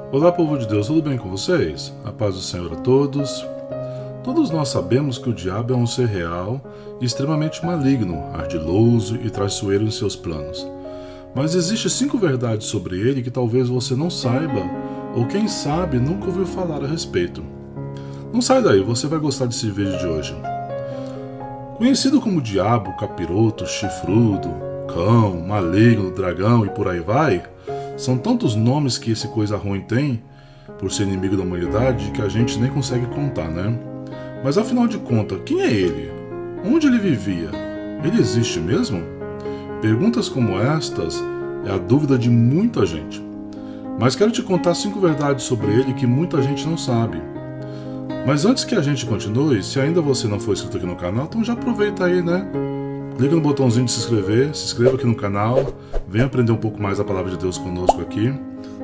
Olá, povo de Deus, tudo bem com vocês? A paz do Senhor a todos. Todos nós sabemos que o diabo é um ser real e extremamente maligno, ardiloso e traiçoeiro em seus planos. Mas existem 5 verdades sobre ele que talvez você não saiba, ou quem sabe nunca ouviu falar a respeito. Não sai daí, você vai gostar desse vídeo de hoje. Conhecido como diabo, capiroto, chifrudo, cão, maligno, dragão e por aí vai, são tantos nomes que esse coisa ruim tem, por ser inimigo da humanidade, que a gente nem consegue contar, né? Mas afinal de contas, quem é ele? Onde ele vivia? Ele existe mesmo? Perguntas como estas é a dúvida de muita gente. Mas quero te contar 5 verdades sobre ele que muita gente não sabe. Mas antes que a gente continue, se ainda você não for inscrito aqui no canal, então já aproveita aí, né? Clica no botãozinho de se inscreva aqui no canal, venha aprender um pouco mais a palavra de Deus conosco aqui.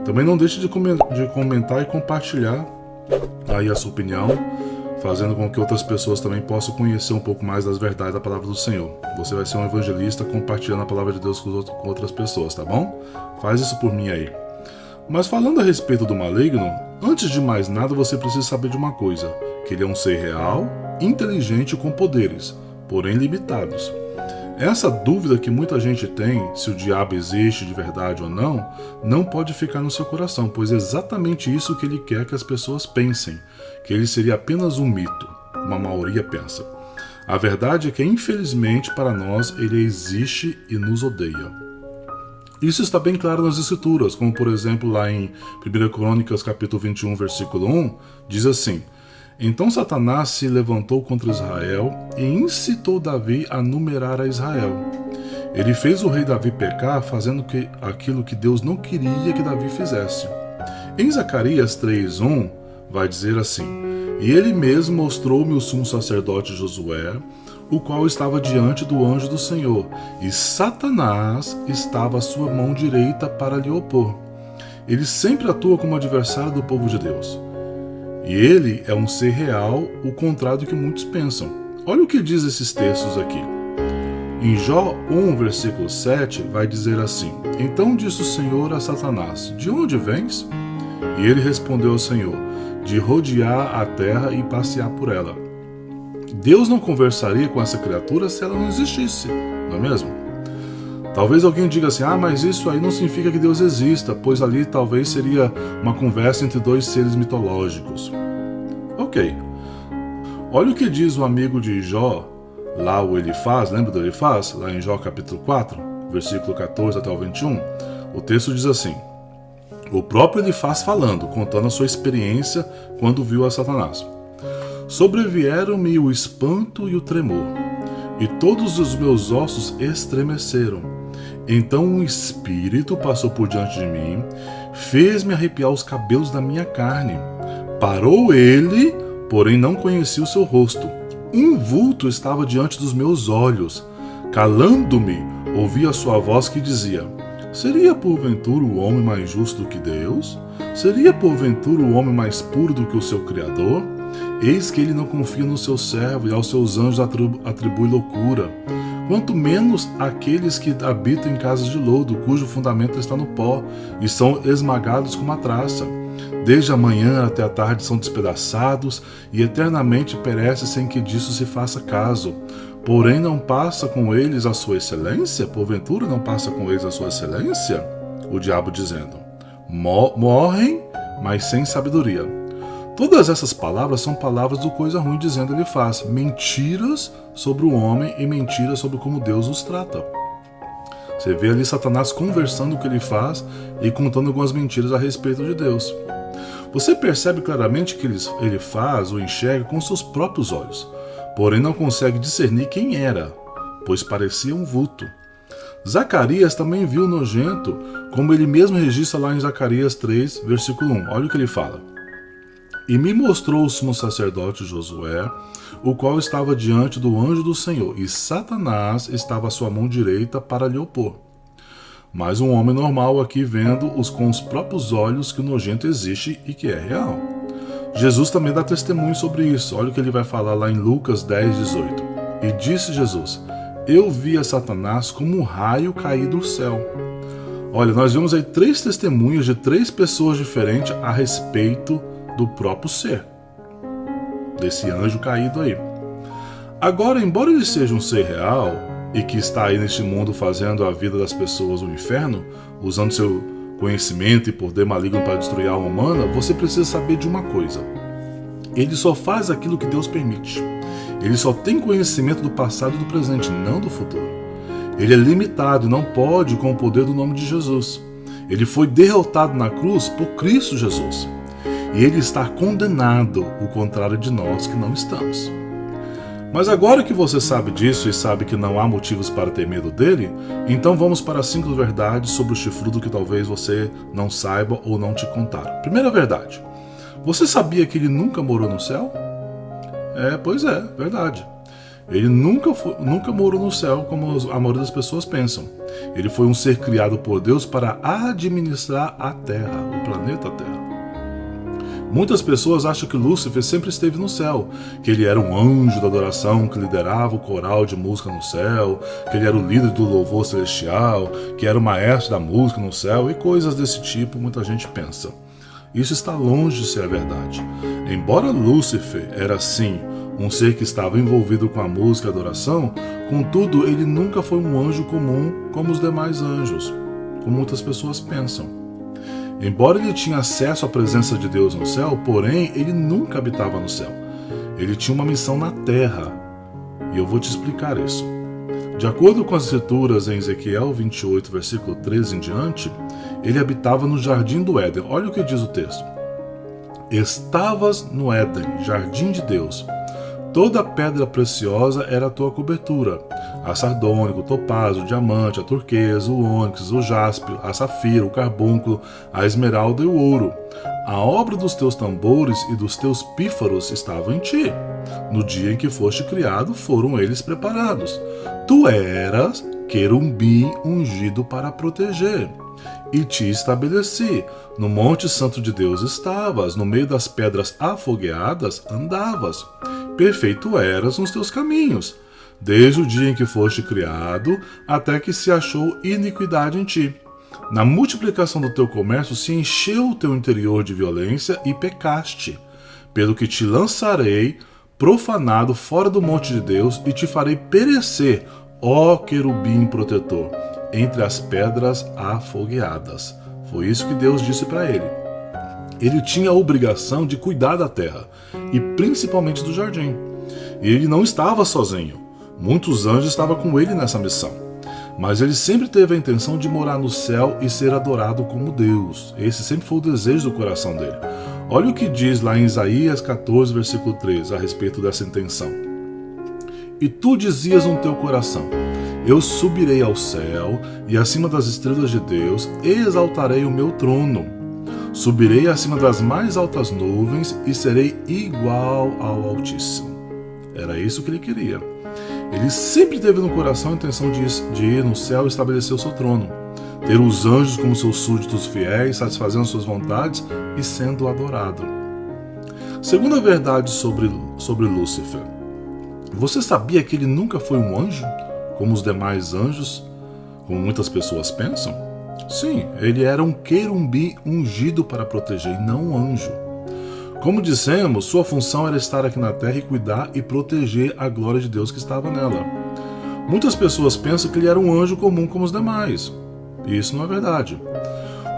Também não deixe de comentar e compartilhar aí a sua opinião, fazendo com que outras pessoas também possam conhecer um pouco mais das verdades da palavra do Senhor. Você vai ser um evangelista compartilhando a palavra de Deus com outras pessoas, tá bom? Faz isso por mim aí. Mas falando a respeito do maligno, antes de mais nada você precisa saber de uma coisa, que ele é um ser real, inteligente e com poderes, porém limitados. Essa dúvida que muita gente tem, se o diabo existe de verdade ou não, não pode ficar no seu coração, pois é exatamente isso que ele quer que as pessoas pensem, que ele seria apenas um mito, uma maioria pensa. A verdade é que, infelizmente, para nós, ele existe e nos odeia. Isso está bem claro nas Escrituras, como por exemplo lá em 1 Crônicas capítulo 21, versículo 1, diz assim: Então Satanás se levantou contra Israel e incitou Davi a numerar a Israel. Ele fez o rei Davi pecar, fazendo aquilo que Deus não queria que Davi fizesse. Em Zacarias 3:1 vai dizer assim: E ele mesmo mostrou-me o sumo sacerdote Josué, o qual estava diante do anjo do Senhor, e Satanás estava à sua mão direita para lhe opor. Ele sempre atua como adversário do povo de Deus. E ele é um ser real, o contrário do que muitos pensam. Olha o que diz esses textos aqui. Em Jó 1, versículo 7, vai dizer assim: Então disse o Senhor a Satanás: De onde vens? E ele respondeu ao Senhor: De rodear a terra e passear por ela. Deus não conversaria com essa criatura se ela não existisse, não é mesmo? Talvez alguém diga assim: mas isso aí não significa que Deus exista, pois ali talvez seria uma conversa entre 2 seres mitológicos. Ok. Olha o que diz o amigo de Jó, lá o Elifaz, lembra do Elifaz? Lá em Jó capítulo 4, versículo 14 até o 21. O texto diz assim: O próprio Elifaz falando, contando a sua experiência quando viu a Satanás. Sobrevieram-me o espanto e o tremor, e todos os meus ossos estremeceram. Então um espírito passou por diante de mim, fez-me arrepiar os cabelos da minha carne. Parou ele, porém não conheci o seu rosto. Um vulto estava diante dos meus olhos. Calando-me, ouvi a sua voz que dizia: Seria porventura o homem mais justo do que Deus? Seria porventura o homem mais puro do que o seu Criador? Eis que ele não confia no seu servo e aos seus anjos atribui loucura. Quanto menos aqueles que habitam em casas de lodo, cujo fundamento está no pó, e são esmagados como a traça. Desde a manhã até a tarde são despedaçados, e eternamente perecem sem que disso se faça caso. Porém não passa com eles a sua excelência? Porventura não passa com eles a sua excelência? O diabo dizendo: Morrem, mas sem sabedoria. Todas essas palavras são palavras do coisa ruim, dizendo ele faz mentiras sobre o homem e mentiras sobre como Deus os trata. Você vê ali Satanás conversando o que ele faz e contando algumas mentiras a respeito de Deus. Você percebe claramente que ele faz ou enxerga com seus próprios olhos, porém não consegue discernir quem era, pois parecia um vulto. Zacarias também viu nojento, como ele mesmo registra lá em Zacarias 3, versículo 1. Olha o que ele fala. E me mostrou o sumo sacerdote Josué, o qual estava diante do anjo do Senhor, e Satanás estava à sua mão direita para lhe opor. Mas um homem normal aqui vendo-os com os próprios olhos que o nojento existe e que é real. Jesus também dá testemunho sobre isso. Olha o que ele vai falar lá em Lucas 10, 18. E disse Jesus: Eu vi a Satanás como um raio cair do céu. Olha, nós vemos aí 3 testemunhas de 3 pessoas diferentes a respeito do próprio ser, desse anjo caído aí. Agora, embora ele seja um ser real e que está aí neste mundo fazendo a vida das pessoas um inferno, usando seu conhecimento e poder maligno para destruir a alma humana, você precisa saber de uma coisa: ele só faz aquilo que Deus permite. Ele só tem conhecimento do passado e do presente, não do futuro. Ele é limitado e não pode com o poder do nome de Jesus. Ele foi derrotado na cruz por Cristo Jesus. E ele está condenado, o contrário de nós que não estamos. Mas agora que você sabe disso e sabe que não há motivos para ter medo dele, então vamos para 5 verdades sobre o chifrudo que talvez você não saiba ou não te contaram. Primeira verdade: você sabia que ele nunca morou no céu? Pois é, verdade. Ele nunca morou no céu como a maioria das pessoas pensam. Ele foi um ser criado por Deus para administrar a Terra, o planeta Terra. Muitas pessoas acham que Lúcifer sempre esteve no céu, que ele era um anjo da adoração que liderava o coral de música no céu, que ele era o líder do louvor celestial, que era o maestro da música no céu e coisas desse tipo, muita gente pensa. Isso está longe de ser a verdade. Embora Lúcifer era sim um ser que estava envolvido com a música e a adoração, contudo ele nunca foi um anjo comum como os demais anjos, como muitas pessoas pensam. Embora ele tinha acesso à presença de Deus no céu, porém ele nunca habitava no céu. Ele tinha uma missão na terra, e eu vou te explicar isso. De acordo com as escrituras em Ezequiel 28, versículo 13 em diante, ele habitava no jardim do Éden. Olha o que diz o texto: estavas no Éden, jardim de Deus. Toda pedra preciosa era a tua cobertura: a sardônico, o topázio, o diamante, a turquesa, o ônix, o jaspe, a safira, o carbúnculo, a esmeralda e o ouro. A obra dos teus tambores e dos teus pífaros estava em ti. No dia em que foste criado, foram eles preparados. Tu eras querubim ungido para proteger. E te estabeleci. No monte santo de Deus estavas, no meio das pedras afogueadas andavas. Perfeito eras nos teus caminhos, desde o dia em que foste criado, até que se achou iniquidade em ti. Na multiplicação do teu comércio se encheu o teu interior de violência e pecaste. Pelo que te lançarei, profanado, fora do monte de Deus, e te farei perecer, ó querubim protetor, entre as pedras afogueadas. Foi isso que Deus disse para ele. Ele tinha a obrigação de cuidar da terra, e principalmente do jardim. E ele não estava sozinho. Muitos anjos estavam com ele nessa missão. Mas ele sempre teve a intenção de morar no céu e ser adorado como Deus. Esse sempre foi o desejo do coração dele. Olha o que diz lá em Isaías 14, versículo 13, a respeito dessa intenção. E tu dizias no teu coração: eu subirei ao céu, e acima das estrelas de Deus exaltarei o meu trono. Subirei acima das mais altas nuvens e serei igual ao Altíssimo. Era isso que ele queria. Ele sempre teve no coração a intenção de ir no céu e estabelecer o seu trono, ter os anjos como seus súditos fiéis, satisfazendo suas vontades e sendo adorado. Segunda verdade sobre Lúcifer. Você sabia que ele nunca foi um anjo, como os demais anjos, como muitas pessoas pensam? Sim, ele era um querubim ungido para proteger, e não um anjo. Como dissemos, sua função era estar aqui na terra e cuidar e proteger a glória de Deus que estava nela. Muitas pessoas pensam que ele era um anjo comum como os demais. E isso não é verdade.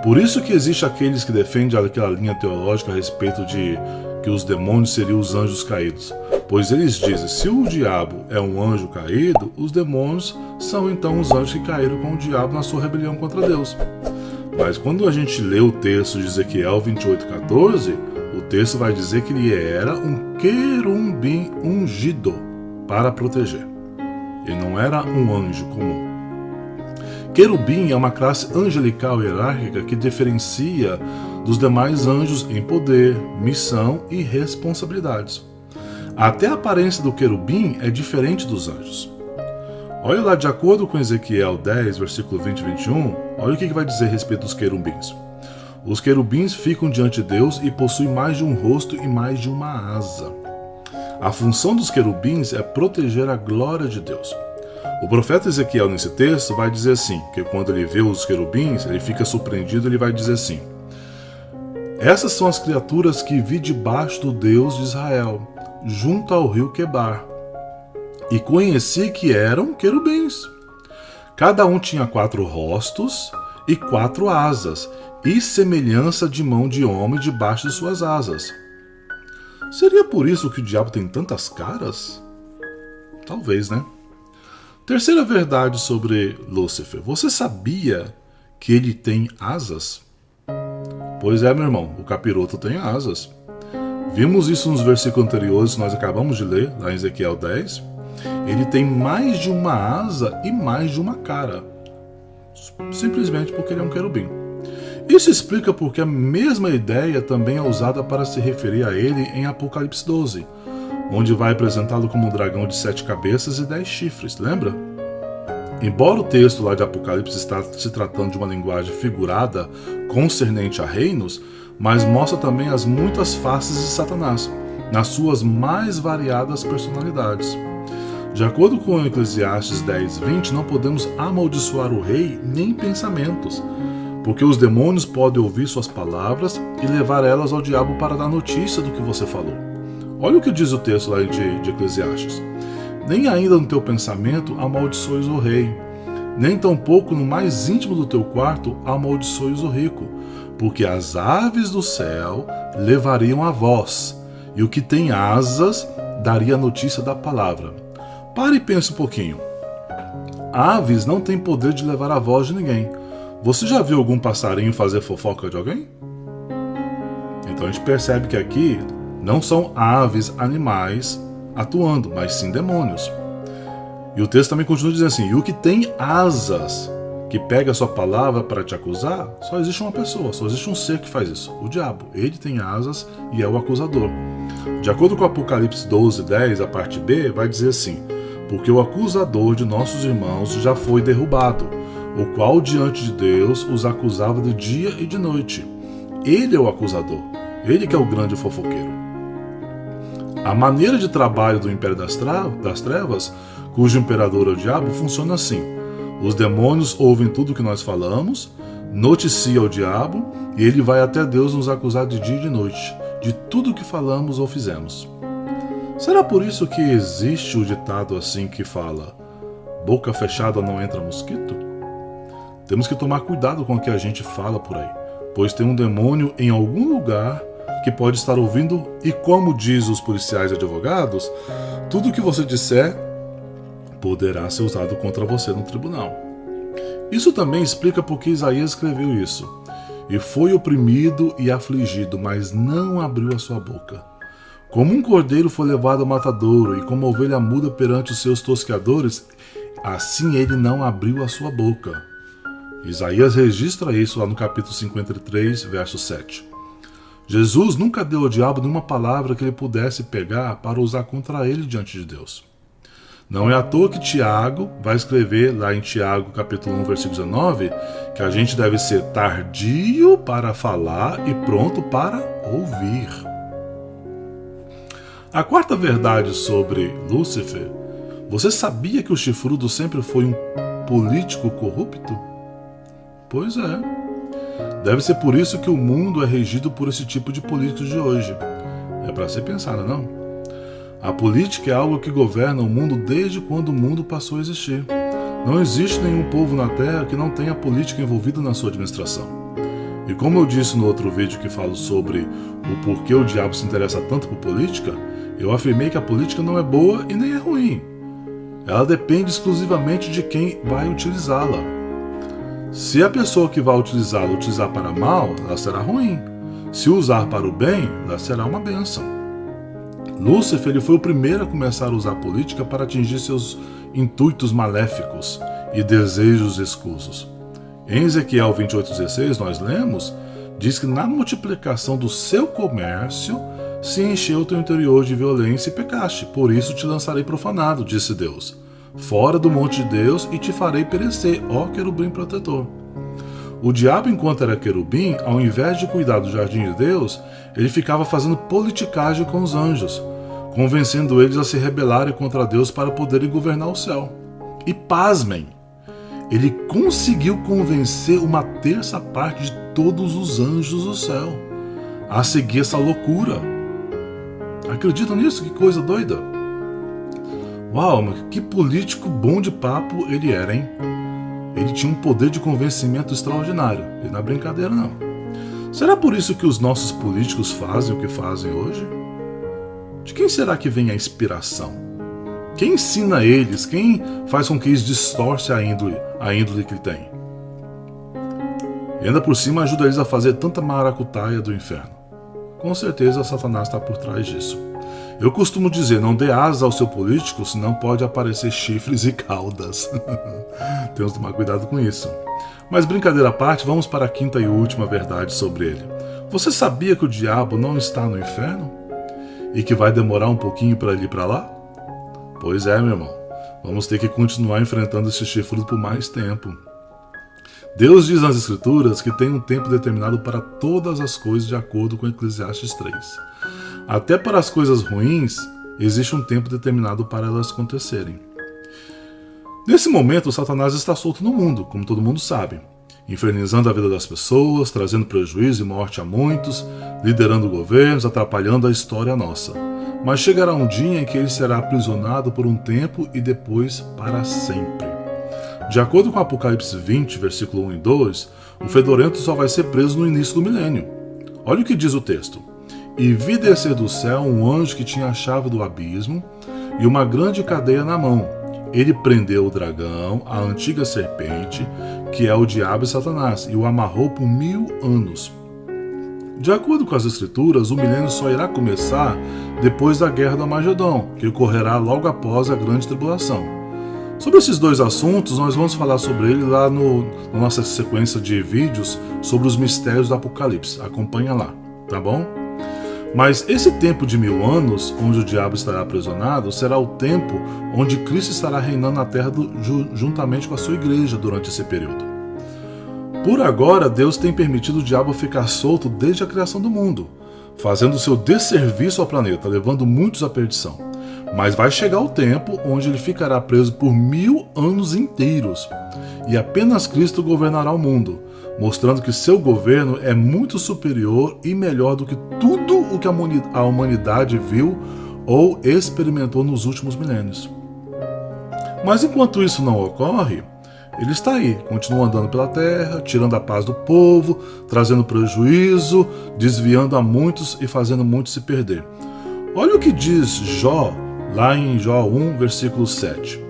Por isso que existe aqueles que defendem aquela linha teológica a respeito de que os demônios seriam os anjos caídos. Pois eles dizem, se o diabo é um anjo caído, os demônios são então os anjos que caíram com o diabo na sua rebelião contra Deus. Mas quando a gente lê o texto de Ezequiel 28:14, o texto vai dizer que ele era um querubim ungido para proteger. Ele não era um anjo comum. Querubim é uma classe angelical hierárquica que diferencia dos demais anjos em poder, missão e responsabilidades. Até a aparência do querubim é diferente dos anjos. Olha lá, de acordo com Ezequiel 10, versículo 20 e 21, olha o que vai dizer a respeito dos querubins. Os querubins ficam diante de Deus e possuem mais de um rosto e mais de uma asa. A função dos querubins é proteger a glória de Deus. O profeta Ezequiel, nesse texto, vai dizer assim, que quando ele vê os querubins, ele fica surpreendido, ele vai dizer assim: essas são as criaturas que vi debaixo do Deus de Israel, junto ao rio Quebar, e conheci que eram querubins. Cada um tinha 4 rostos e 4 asas, e semelhança de mão de homem debaixo de suas asas. Seria por isso que o diabo tem tantas caras? Talvez, né? Terceira verdade sobre Lúcifer. Você sabia que ele tem asas? Pois é, meu irmão, o capiroto tem asas. Vimos isso nos versículos anteriores que nós acabamos de ler, lá em Ezequiel 10. Ele tem mais de uma asa e mais de uma cara. Simplesmente porque ele é um querubim. Isso explica porque a mesma ideia também é usada para se referir a ele em Apocalipse 12, onde vai apresentá-lo como um dragão de 7 cabeças e 10 chifres, lembra? Embora o texto lá de Apocalipse está se tratando de uma linguagem figurada concernente a reinos, mas mostra também as muitas faces de Satanás, nas suas mais variadas personalidades. De acordo com Eclesiastes 10:20, não podemos amaldiçoar o rei nem pensamentos, porque os demônios podem ouvir suas palavras e levar elas ao diabo para dar notícia do que você falou. Olha o que diz o texto lá de Eclesiastes. Nem ainda no teu pensamento amaldiçoes o rei, nem tampouco no mais íntimo do teu quarto amaldiçoes o rico, porque as aves do céu levariam a voz, e o que tem asas daria notícia da palavra. Pare e pense um pouquinho. Aves não têm poder de levar a voz de ninguém. Você já viu algum passarinho fazer fofoca de alguém? Então a gente percebe que aqui não são aves, animais atuando, mas sim demônios. E o texto também continua dizendo assim: e o que tem asas, que pega a sua palavra para te acusar, só existe uma pessoa, só existe um ser que faz isso, o diabo. Ele tem asas e é o acusador. De acordo com Apocalipse 12:10, a parte B, vai dizer assim: porque o acusador de nossos irmãos já foi derrubado, o qual diante de Deus os acusava de dia e de noite. Ele é o acusador, ele que é o grande fofoqueiro. A maneira de trabalho do Império das Trevas, cujo imperador é o diabo, funciona assim: os demônios ouvem tudo o que nós falamos, noticia ao diabo, e ele vai até Deus nos acusar de dia e de noite, de tudo o que falamos ou fizemos. Será por isso que existe o ditado assim que fala: boca fechada não entra mosquito? Temos que tomar cuidado com o que a gente fala por aí, pois tem um demônio em algum lugar que pode estar ouvindo, e como diz os policiais e advogados, tudo o que você disser poderá ser usado contra você no tribunal. Isso também explica por que Isaías escreveu isso: e foi oprimido e afligido, mas não abriu a sua boca. Como um cordeiro foi levado ao matadouro, e como a ovelha muda perante os seus tosqueadores, assim ele não abriu a sua boca. Isaías registra isso lá no capítulo 53, verso 7. Jesus nunca deu ao diabo nenhuma palavra que ele pudesse pegar para usar contra ele diante de Deus. Não é à toa que Tiago vai escrever lá em Tiago capítulo 1, versículo 19, que a gente deve ser tardio para falar e pronto para ouvir. A quarta verdade sobre Lúcifer: você sabia que o chifrudo sempre foi um político corrupto? Pois é. Deve ser por isso que o mundo é regido por esse tipo de políticos de hoje. É para ser pensado, não? A política é algo que governa o mundo desde quando o mundo passou a existir. Não existe nenhum povo na Terra que não tenha política envolvida na sua administração. E como eu disse no outro vídeo que falo sobre o porquê o diabo se interessa tanto por política, eu afirmei que a política não é boa e nem é ruim. Ela depende exclusivamente de quem vai utilizá-la. Se a pessoa que vai utilizá-la utilizar para mal, ela será ruim. Se usar para o bem, ela será uma bênção. Lúcifer ele foi o primeiro a começar a usar a política para atingir seus intuitos maléficos e desejos escusos. Em Ezequiel 28:16 nós lemos, diz que na multiplicação do seu comércio se encheu o teu interior de violência e pecaste, por isso te lançarei profanado, disse Deus, fora do monte de Deus, e te farei perecer, ó querubim protetor. O diabo, enquanto era querubim, ao invés de cuidar do jardim de Deus, ele ficava fazendo politicagem com os anjos, convencendo eles a se rebelarem contra Deus para poderem governar o céu. E pasmem, ele conseguiu convencer uma terça parte de todos os anjos do céu a seguir essa loucura. Acreditam nisso? Que coisa doida! Uau, mas que político bom de papo ele era, hein? Ele tinha um poder de convencimento extraordinário. E não é brincadeira, não. Será por isso que os nossos políticos fazem o que fazem hoje? De quem será que vem a inspiração? Quem ensina eles? Quem faz com que eles distorcem a índole que têm? E ainda por cima ajuda eles a fazer tanta maracutaia do inferno. Com certeza Satanás está por trás disso. Eu costumo dizer, não dê asas ao seu político, senão pode aparecer chifres e caudas. Temos que tomar cuidado com isso. Mas brincadeira à parte, vamos para a quinta e última verdade sobre ele. Você sabia que o diabo não está no inferno? E que vai demorar um pouquinho para ele ir para lá? Pois é, meu irmão. Vamos ter que continuar enfrentando esse chifrudo por mais tempo. Deus diz nas Escrituras que tem um tempo determinado para todas as coisas, de acordo com Eclesiastes 3. Até para as coisas ruins, existe um tempo determinado para elas acontecerem. Nesse momento, Satanás está solto no mundo, como todo mundo sabe, infernizando a vida das pessoas, trazendo prejuízo e morte a muitos, liderando governos, atrapalhando a história nossa. Mas chegará um dia em que ele será aprisionado por um tempo e depois para sempre. De acordo com Apocalipse 20, versículo 1 e 2, o fedorento só vai ser preso no início do milênio. Olha o que diz o texto. E vi descer do céu um anjo que tinha a chave do abismo e uma grande cadeia na mão. Ele prendeu o dragão, a antiga serpente, que é o diabo e Satanás, e o amarrou por 1000 anos. De acordo com as Escrituras, o milênio só irá começar depois da Guerra do Armagedon, que ocorrerá logo após a Grande Tribulação. Sobre esses dois assuntos, nós vamos falar sobre ele lá na nossa sequência de vídeos sobre os mistérios do Apocalipse. Acompanha lá, tá bom? Mas esse tempo de 1000 anos, onde o diabo estará aprisionado, será o tempo onde Cristo estará reinando na terra juntamente com a sua igreja durante esse período. Por agora, Deus tem permitido o diabo ficar solto desde a criação do mundo, fazendo seu desserviço ao planeta, levando muitos à perdição. Mas vai chegar o tempo onde ele ficará preso por 1000 anos inteiros, e apenas Cristo governará o mundo, mostrando que seu governo é muito superior e melhor do que tudo o que a humanidade viu ou experimentou nos últimos milênios. Mas enquanto isso não ocorre, ele está aí, continua andando pela terra, tirando a paz do povo, trazendo prejuízo, desviando a muitos e fazendo muitos se perder. Olha o que diz Jó, lá em Jó 1, versículo 7.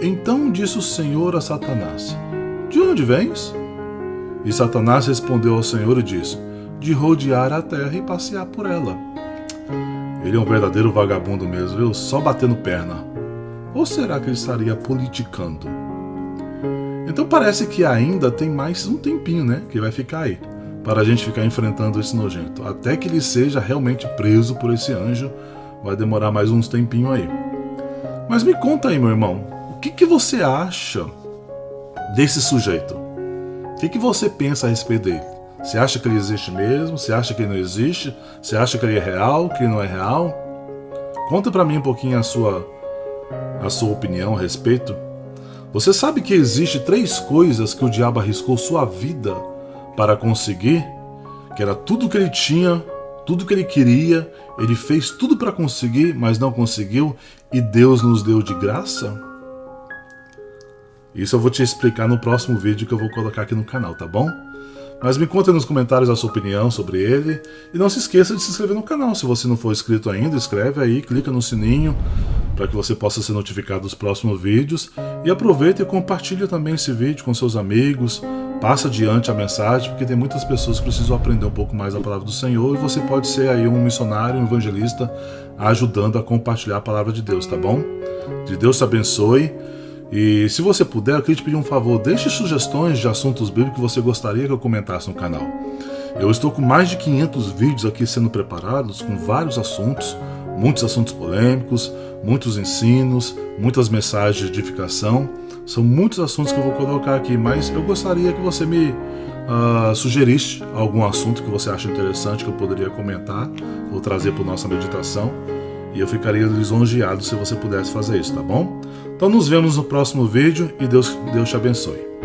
Então disse o Senhor a Satanás: De onde vens? E Satanás respondeu ao Senhor e disse: De rodear a terra e passear por ela. Ele é um verdadeiro vagabundo mesmo, viu? Só batendo perna. Ou será que ele estaria politicando? Então parece que ainda tem mais um tempinho, né? Que vai ficar aí, para a gente ficar enfrentando esse nojento. Até que ele seja realmente preso por esse anjo, vai demorar mais uns tempinho aí. Mas me conta aí, meu irmão, o que você acha desse sujeito? O que você pensa a respeito dele? Você acha que ele existe mesmo? Você acha que ele não existe? Você acha que ele é real, que ele não é real? Conta pra mim um pouquinho a sua opinião a respeito. Você sabe que existe 3 coisas que o diabo arriscou sua vida para conseguir? Que era tudo que ele tinha, tudo que ele queria, ele fez tudo para conseguir, mas não conseguiu, e Deus nos deu de graça? Isso eu vou te explicar no próximo vídeo que eu vou colocar aqui no canal, tá bom? Mas me conta nos comentários a sua opinião sobre ele. E não se esqueça de se inscrever no canal. Se você não for inscrito ainda, inscreve aí, clica no sininho para que você possa ser notificado dos próximos vídeos. E aproveita e compartilha também esse vídeo com seus amigos. Passa adiante a mensagem, porque tem muitas pessoas que precisam aprender um pouco mais a palavra do Senhor. E você pode ser aí um missionário, um evangelista, ajudando a compartilhar a palavra de Deus, tá bom? Que Deus te abençoe. E se você puder, eu queria te pedir um favor, deixe sugestões de assuntos bíblicos que você gostaria que eu comentasse no canal. Eu estou com mais de 500 vídeos aqui sendo preparados, com vários assuntos, muitos assuntos polêmicos, muitos ensinos, muitas mensagens de edificação. São muitos assuntos que eu vou colocar aqui, mas eu gostaria que você me sugerisse algum assunto que você acha interessante que eu poderia comentar ou trazer para nossa meditação. E eu ficaria lisonjeado se você pudesse fazer isso, tá bom? Então nos vemos no próximo vídeo e Deus te abençoe.